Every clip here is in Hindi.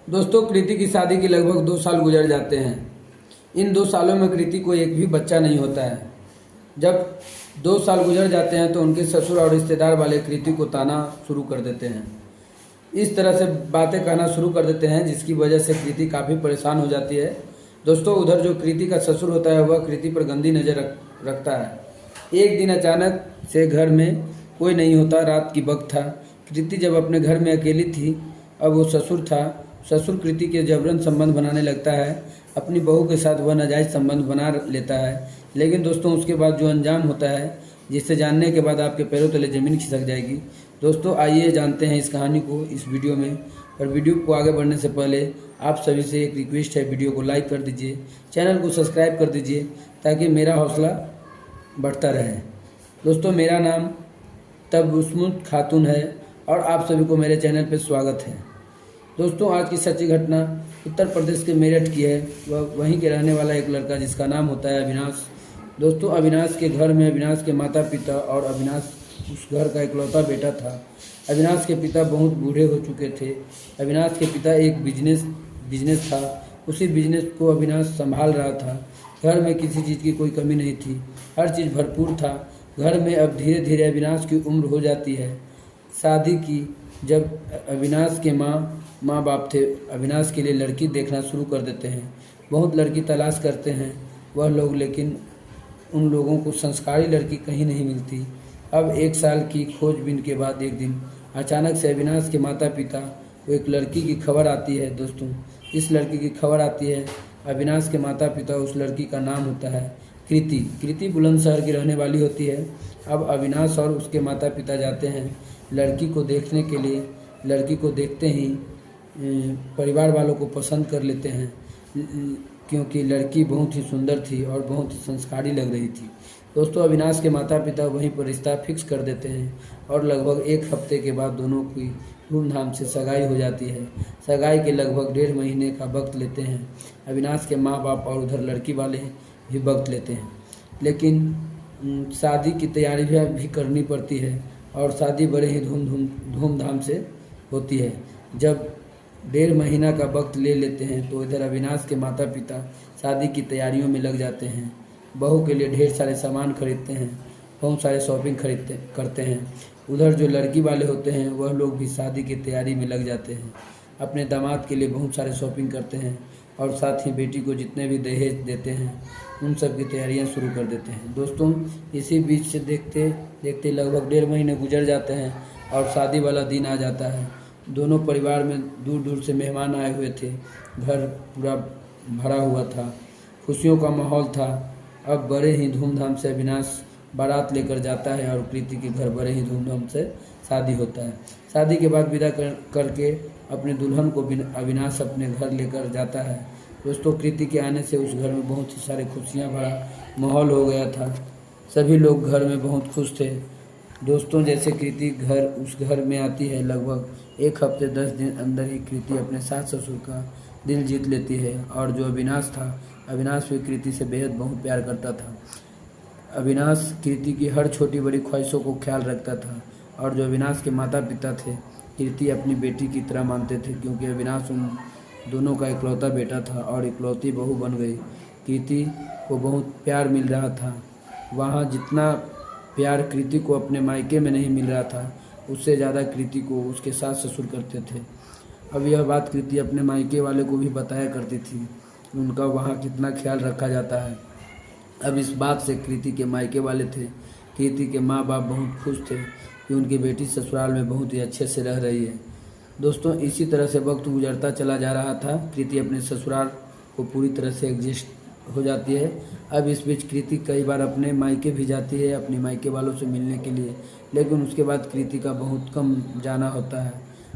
दोस्तों, कृति की शादी के लगभग 2 साल गुजर जाते हैं। इन 2 सालों में कृति को एक भी बच्चा नहीं होता है। जब 2 साल गुजर जाते हैं तो उनके ससुर और रिश्तेदार वाले कृति को ताना शुरू कर देते हैं। इस तरह से बातें कहना शुरू कर देते हैं जिसकी वजह से कृति काफ़ी परेशान हो जाती है। दोस्तों, उधर जो कृति का ससुर होता है वह कृति पर गंदी नज़र रखता है। एक दिन अचानक से घर में कोई नहीं होता। रात की वक्त था। कृति जब अपने घर में अकेली थी। अब वो ससुर था। ससुर कृति के जबरन संबंध बनाने लगता है। अपनी बहू के साथ वह नाजायज़ संबंध बना लेता है। लेकिन दोस्तों, उसके बाद जो अंजाम होता है जिसे जानने के बाद आपके पैरों तले ज़मीन खिसक जाएगी। दोस्तों, आइए जानते हैं इस कहानी को इस वीडियो में। और वीडियो को आगे बढ़ने से पहले आप सभी से एक रिक्वेस्ट है, वीडियो को लाइक कर दीजिए, चैनल को सब्सक्राइब कर दीजिए ताकि मेरा हौसला बढ़ता रहे। दोस्तों, मेरा नाम तबस्सुम खातून है और आप सभी को मेरे चैनल पर स्वागत है। दोस्तों, आज की सच्ची घटना उत्तर प्रदेश के मेरठ की है। वह वहीं के रहने वाला एक लड़का जिसका नाम होता है अविनाश। दोस्तों, अविनाश के घर में अविनाश के माता पिता और अविनाश उस घर का इकलौता बेटा था। अविनाश के पिता बहुत बूढ़े हो चुके थे। अविनाश के पिता एक बिजनेस था। उसी बिजनेस को अविनाश संभाल रहा था। घर में किसी चीज़ की कोई कमी नहीं थी, हर चीज़ भरपूर था। घर में अब धीरे धीरे अविनाश की उम्र हो जाती है शादी की। जब अविनाश के माँ बाप थे, अविनाश के लिए लड़की देखना शुरू कर देते हैं। बहुत लड़की तलाश करते हैं वह लोग, लेकिन उन लोगों को संस्कारी लड़की कहीं नहीं मिलती। अब 1 साल की खोजबीन के बाद एक दिन अचानक से अविनाश के माता पिता को एक लड़की की खबर आती है। दोस्तों, इस लड़की की खबर आती है। अविनाश के माता पिता, उस लड़की का नाम होता है कृति। कृति बुलंदशहर की रहने वाली होती है। अब अविनाश और उसके माता पिता जाते हैं लड़की को देखने के लिए। लड़की को देखते ही परिवार वालों को पसंद कर लेते हैं, क्योंकि लड़की बहुत ही सुंदर थी और बहुत ही संस्कारी लग रही थी। दोस्तों, अविनाश के माता पिता वहीं पर रिश्ता फिक्स कर देते हैं और लगभग 1 हफ्ते के बाद दोनों की धूमधाम से सगाई हो जाती है। सगाई के लगभग 1.5 महीने का वक्त लेते हैं अविनाश के माँ बाप और उधर लड़की वाले भी वक्त लेते हैं। लेकिन शादी की तैयारी भी करनी पड़ती है और शादी बड़े ही धूमधाम से होती है। जब 1.5 महीना का वक्त ले लेते हैं तो इधर अविनाश के माता पिता शादी की तैयारियों में लग जाते हैं। बहू के लिए ढेर सारे सामान खरीदते हैं, बहुत सारे शॉपिंग करते हैं। उधर जो लड़की वाले होते हैं वह लोग भी शादी की तैयारी में लग जाते हैं। अपने दामाद के लिए बहुत सारे शॉपिंग करते हैं और साथ ही बेटी को जितने भी दहेज देते हैं उन सब की तैयारियां शुरू कर देते हैं। दोस्तों, इसी बीच से देखते देखते लगभग 1.5 महीने गुजर जाते हैं और शादी वाला दिन आ जाता है। दोनों परिवार में दूर दूर से मेहमान आए हुए थे। घर पूरा भरा हुआ था, खुशियों का माहौल था। अब बड़े ही धूमधाम से अविनाश बारात लेकर जाता है और कृति के घर बड़े ही धूमधाम से शादी होता है। शादी के बाद विदा करके अपने दुल्हन को अविनाश अपने घर लेकर जाता है। दोस्तों, कृति के आने से उस घर में बहुत ही सारे खुशियाँ भरा माहौल हो गया था। सभी लोग घर में बहुत खुश थे। दोस्तों, जैसे कृति उस घर में आती है, लगभग 1 हफ्ते 10 दिन अंदर ही कृति अपने सास ससुर का दिल जीत लेती है। और जो अविनाश था, अविनाश भी कृति से बेहद बहुत प्यार करता था। अविनाश कृति की हर छोटी बड़ी ख्वाहिशों को ख्याल रखता था। और जो अविनाश के माता पिता थे, कृति अपनी बेटी की तरह मानते थे, क्योंकि अविनाश उन दोनों का इकलौता बेटा था और इकलौती बहू बन गई। कृति को बहुत प्यार मिल रहा था। वहाँ जितना प्यार कृति को अपने मायके में नहीं मिल रहा था, उससे ज़्यादा कृति को उसके सास ससुर करते थे। अब यह बात कृति अपने मायके वाले को भी बताया करती थी, उनका वहाँ कितना ख्याल रखा जाता है। अब इस बात से कृति के मायके वाले थे, कृति के माँ बाप बहुत खुश थे कि उनकी बेटी ससुराल में बहुत ही अच्छे से रह रही है। दोस्तों, इसी तरह से वक्त गुजरता चला जा रहा था। कृति अपने ससुराल को पूरी तरह से एडजस्ट हो जाती है। अब इस बीच कृति कई बार अपने मायके भी जाती है अपने मायके वालों से मिलने के लिए, लेकिन उसके बाद कृति का बहुत कम जाना होता है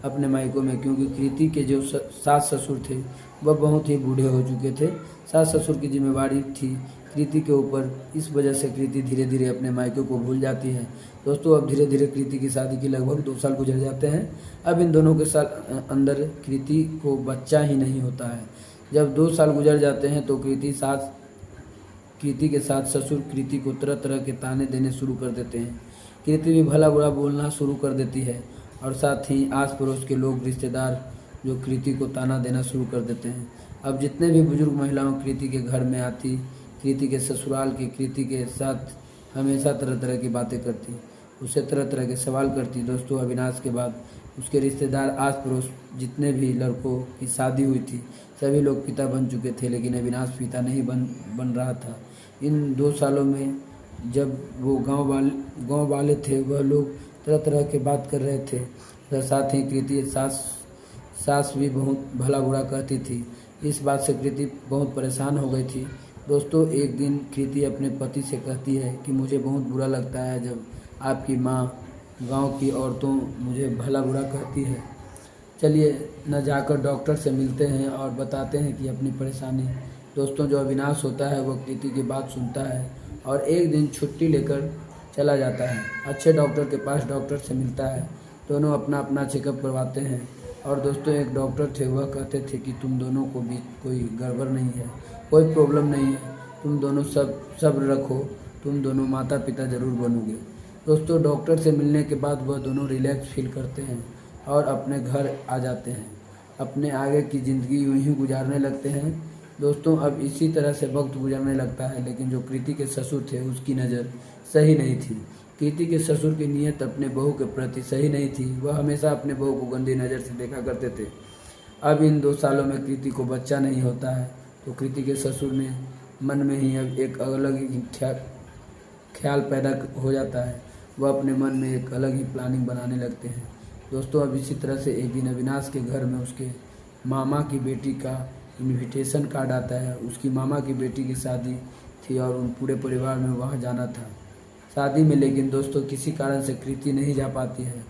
अपने मायकों में, क्योंकि कृति के जो सास ससुर थे वह बहुत ही बूढ़े हो चुके थे। सास ससुर की जिम्मेवारी थी कृति के ऊपर। इस वजह से कृति धीरे धीरे अपने मायके को भूल जाती है। दोस्तों, अब धीरे धीरे कृति की शादी के लगभग 2 साल गुजर जाते हैं। अब इन दोनों के साथ अंदर कृति को बच्चा ही नहीं होता है। जब 2 साल गुजर जाते हैं तो कृति के साथ ससुर कृति को तरह तरह के ताने देने शुरू कर देते हैं। कृति भी भला बुरा बोलना शुरू कर देती है और साथ ही आस पड़ोस के लोग, रिश्तेदार जो कृति को ताना देना शुरू कर देते हैं। अब जितने भी बुजुर्ग महिलाओं कृति के घर में आती, कृति के ससुराल की कृति के साथ हमेशा तरह तरह की बातें करती, उससे तरह तरह के सवाल करती। दोस्तों, अविनाश के बाद उसके रिश्तेदार, आस पड़ोस जितने भी लड़कों की शादी हुई थी, सभी लोग पिता बन चुके थे, लेकिन अविनाश पिता नहीं बन रहा था। इन 2 सालों में जब वो गांव वाले थे, वह लोग तरह तरह के बात कर रहे थे। और साथ ही कृति सास भी बहुत भला बुरा कहती थी। इस बात से कृति बहुत परेशान हो गई थी। दोस्तों, एक दिन कृति अपने पति से कहती है कि मुझे बहुत बुरा लगता है जब आपकी माँ गांव की औरतों मुझे भला बुरा कहती है। चलिए न जाकर डॉक्टर से मिलते हैं और बताते हैं कि अपनी परेशानी। दोस्तों, जो अविनाश होता है वह कृति की बात सुनता है और एक दिन छुट्टी लेकर चला जाता है। अच्छे डॉक्टर के पास डॉक्टर से मिलता है। दोनों अपना अपना चेकअप करवाते हैं। और दोस्तों, एक डॉक्टर थे, वह कहते थे कि तुम दोनों को भी कोई गड़बड़ नहीं है, कोई प्रॉब्लम नहीं है, तुम दोनों सब्र रखो, तुम दोनों माता पिता जरूर बनोगे। दोस्तों, डॉक्टर से मिलने के बाद वह दोनों रिलैक्स फील करते हैं और अपने घर आ जाते हैं। अपने आगे की ज़िंदगी यूं ही गुजारने लगते हैं। दोस्तों, अब इसी तरह से वक्त गुजरने लगता है, लेकिन जो कृति के ससुर थे उसकी नज़र सही नहीं थी। कृति के ससुर की नीयत अपने बहू के प्रति सही नहीं थी। वह हमेशा अपने बहू को गंदी नज़र से देखा करते थे। अब इन 2 सालों में कृति को बच्चा नहीं होता है, तो कृति के ससुर ने मन में ही अब एक अलग ही ख्याल पैदा हो जाता है। वह अपने मन में एक अलग ही प्लानिंग बनाने लगते हैं। दोस्तों, अब इसी तरह से एक दिन अविनाश के घर में उसके मामा की बेटी का इनविटेशन कार्ड आता है। उसकी मामा की बेटी की शादी थी और उन पूरे परिवार में वहाँ जाना था शादी में। लेकिन दोस्तों, किसी कारण से कृति नहीं जा पाती है,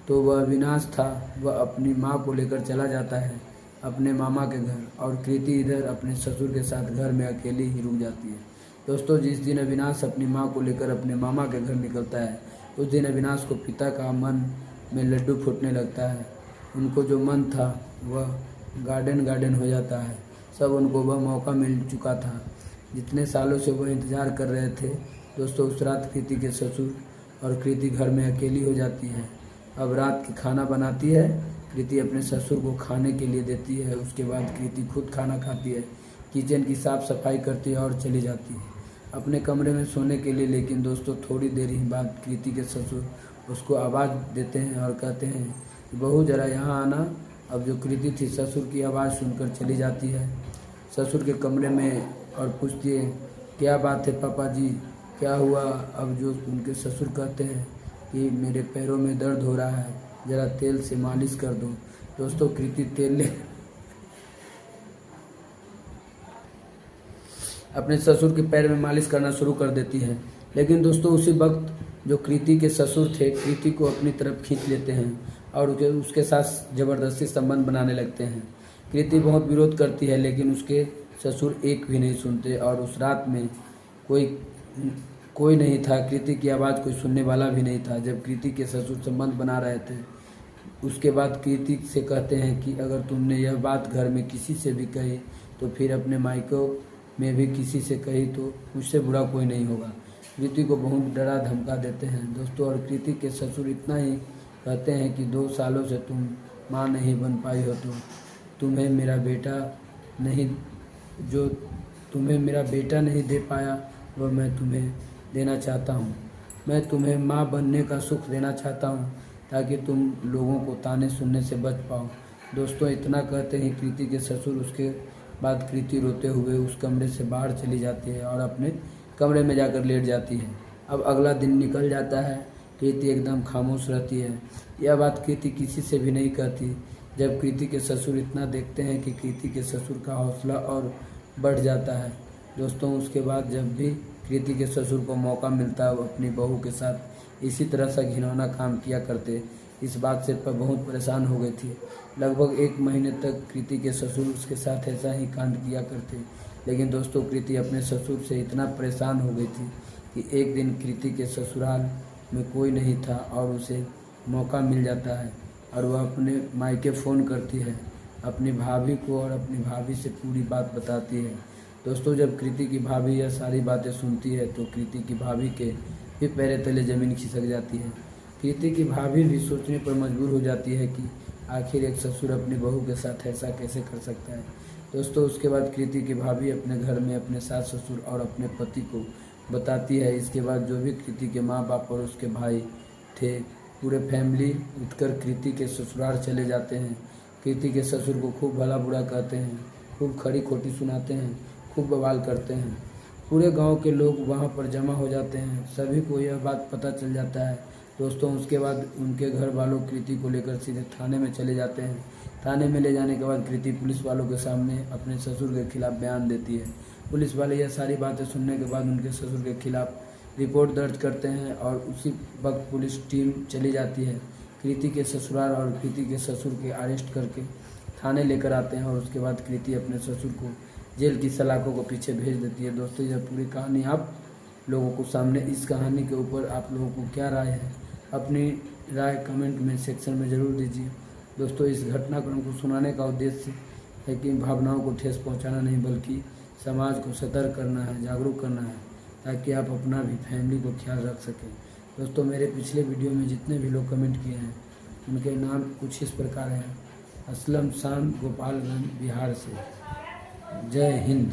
तो वह अविनाश था, वह अपनी माँ को लेकर चला जाता है अपने मामा के घर, और कृति इधर अपने ससुर के साथ घर में अकेली ही रुक जाती है। दोस्तों, जिस दिन अविनाश अपनी माँ को लेकर अपने मामा के घर निकलता है, उस दिन अविनाश को पिता का मन में लड्डू फूटने लगता है। उनको जो मन था वह गार्डन हो जाता है। सब उनको वह मौका मिल चुका था जितने सालों से वह इंतज़ार कर रहे थे। दोस्तों, उस रात कृति के ससुर और कृति घर में अकेली हो जाती है। अब रात की खाना बनाती है, कृति अपने ससुर को खाने के लिए देती है। उसके बाद कृति खुद खाना खाती है, किचन की साफ़ सफाई करती है और चली जाती है अपने कमरे में सोने के लिए। लेकिन दोस्तों, थोड़ी देर ही बाद कृति के ससुर उसको आवाज़ देते हैं और कहते हैं कि बहू ज़रा यहाँ आना। अब जो कृति थी ससुर की आवाज़ सुनकर चली जाती है ससुर के कमरे में और पूछती है, क्या बात है पापा जी, क्या हुआ। अब जो उनके ससुर कहते हैं कि मेरे पैरों में दर्द हो रहा है, ज़रा तेल से मालिश कर दो। दोस्तों, कृति तेल ले अपने ससुर के पैर में मालिश करना शुरू कर देती है। लेकिन दोस्तों, उसी वक्त जो कृति के ससुर थे कृति को अपनी तरफ खींच लेते हैं और उसके साथ ज़बरदस्ती संबंध बनाने लगते हैं। कृति बहुत विरोध करती है, लेकिन उसके ससुर एक भी नहीं सुनते। और उस रात में कोई नहीं था, कृति की आवाज़ कोई सुनने वाला भी नहीं था। जब कृति के ससुर संबंध बना रहे थे, उसके बाद कृति से कहते हैं कि अगर तुमने यह बात घर में किसी से भी कही तो फिर अपने मायकों में भी किसी से कही तो मुझसे बुरा कोई नहीं होगा। कृति को बहुत डरा धमका देते हैं दोस्तों। और कृति के ससुर इतना ही कहते हैं कि 2 सालों से तुम माँ नहीं बन पाई हो, तो तुम्हें मेरा बेटा नहीं दे पाया, वह मैं तुम्हें देना चाहता हूँ। मैं तुम्हें माँ बनने का सुख देना चाहता हूँ ताकि तुम लोगों को ताने सुनने से बच पाओ। दोस्तों, इतना कहते ही कृति के ससुर, उसके बाद कृति रोते हुए उस कमरे से बाहर चली जाती है और अपने कमरे में जाकर लेट जाती है। अब अगला दिन निकल जाता है, कृति एकदम खामोश रहती है। यह बात कृति किसी से भी नहीं कहती। जब कृति के ससुर इतना देखते हैं कि कृति के ससुर का हौसला और बढ़ जाता है। दोस्तों, उसके बाद जब भी कृति के ससुर को मौका मिलता है, वो अपनी बहू के साथ इसी तरह से घिनौना काम किया करते। इस बात से पर बहुत परेशान हो गई थी। लगभग 1 महीने तक कृति के ससुर उसके साथ ऐसा ही कांड किया करते। लेकिन दोस्तों, कृति अपने ससुर से इतना परेशान हो गई थी कि एक दिन कृति के ससुराल में कोई नहीं था और उसे मौका मिल जाता है और वह अपने मायके फ़ोन करती है अपनी भाभी को और अपनी भाभी से पूरी बात बताती है। दोस्तों, जब कृति की भाभी यह सारी बातें सुनती है तो कृति की भाभी के भी पैरे तले ज़मीन खिसक जाती है। कृति की भाभी भी सोचने पर मजबूर हो जाती है कि आखिर एक ससुर अपनी बहू के साथ ऐसा कैसे कर सकता है। दोस्तों उसके बाद कृति की भाभी अपने घर में अपने सास ससुर और अपने पति को बताती है। इसके बाद जो भी कृति के माँ बाप और उसके भाई थे, पूरे फैमिली उठकर कृति के ससुराल चले जाते हैं। कृति के ससुर को खूब भला बुरा कहते हैं, खूब खरी खोटी सुनाते हैं, खूब बवाल करते हैं। पूरे गांव के लोग वहां पर जमा हो जाते हैं, सभी को यह बात पता चल जाता है। दोस्तों उसके बाद उनके घर वालों कृति को लेकर सीधे थाने में चले जाते हैं। थाने में ले जाने के बाद कृति पुलिस वालों के सामने अपने ससुर के खिलाफ बयान देती है। पुलिस वाले यह सारी बातें सुनने के बाद उनके ससुर के खिलाफ रिपोर्ट दर्ज करते हैं और उसी वक्त पुलिस टीम चली जाती है। कृति के ससुराल और कृति के ससुर के अरेस्ट करके थाने लेकर आते हैं और उसके बाद कृति अपने ससुर को जेल की सलाखों को पीछे भेज देती है। दोस्तों यह पूरी कहानी आप लोगों को सामने, इस कहानी के ऊपर आप लोगों को क्या राय है, अपनी राय कमेंट में सेक्शन में ज़रूर दीजिए। दोस्तों इस घटनाक्रम को सुनाने का उद्देश्य है कि भावनाओं को ठेस पहुंचाना नहीं, बल्कि समाज को सतर्क करना है, जागरूक करना है, ताकि आप अपना भी फैमिली को ख्याल रख सकें। दोस्तों मेरे पिछले वीडियो में जितने भी लोग कमेंट किए हैं उनके नाम कुछ इस प्रकार हैं। असलम शान, गोपालगंज, बिहार से। जय हिंद।